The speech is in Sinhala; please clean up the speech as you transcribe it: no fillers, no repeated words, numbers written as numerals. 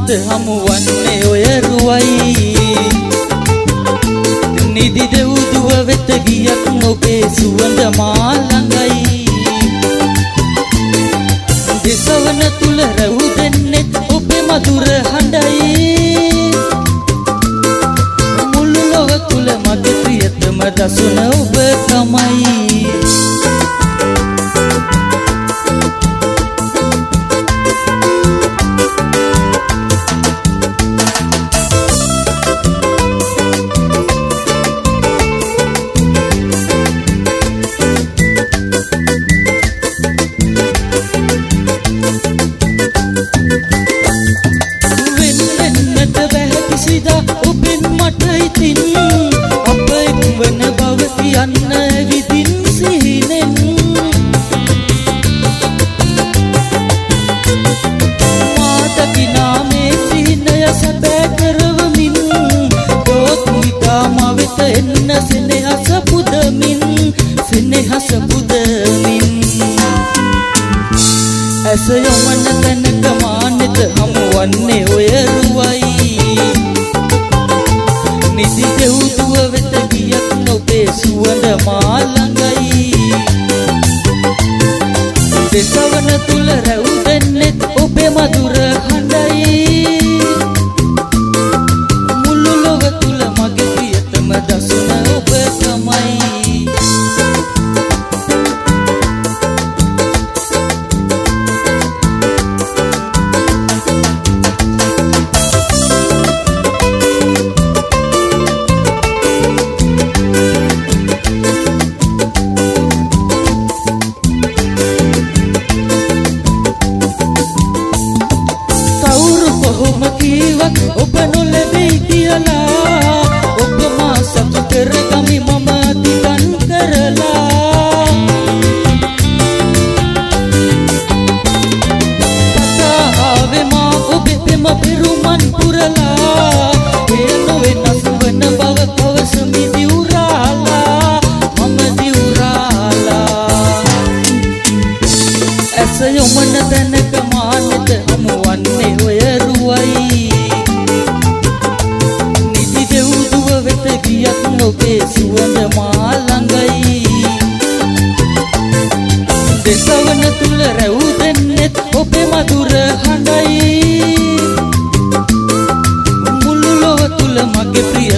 නිත හමුවන්නේ ඔය රුවයි නිදි දෙව්දුව වෙත ගියත් ඔබේ සුවඳ මා ළඟයි දෙසවන තුල රැව් දෙන්නෙත් ඔබේ මధుර හඬයි මුළු ලොව තුල මගේ ප්‍රියතම දසුන ඔබ තමයි ඔබෙන් මට ඉතින් අප එක්වන බව කියන්න විදින් සිහිනෙන් මාතකිනා මේ සිහිනය සැබෑ කරවමින් දොත් විතාම වෙත එන්න සෙනෙහස පුදමින් ඇස යොමන තැනක මානෙත හමුවන්නේ ඔය රුවයි නිදි දෙව්දුව වෙත ගියත් ඔබේ සුවඳ මා ළඟයි දෙසවන තුල රැව් දෙන්නෙත් ඔබේ මధుර හඬයි මුළු ලොව තුල මගේ ප්‍රියතම දසුන ඔබ තමයි ඔබ නොලැබෙයි කියලා ඔබ මා සතු කරගමි මම දිතන් කරලා පතාවේ මා ඔබේ පෙම පෙරුමන් පුරලා ඒ නොවෙනස් වන බව පවසමි දිවුරාලා මම දිවුරාලා ඇස යොමන තැනක මානෙත හමුවන්නේ ඔය රුවයි ගියත් ඔබේ සුවඳ මා ළඟයි දෙසවන තුල රැව් දෙන්නෙත් ඔබේ මధుර හඬයි මුළු ලොව තුල මගේ ප්‍රිය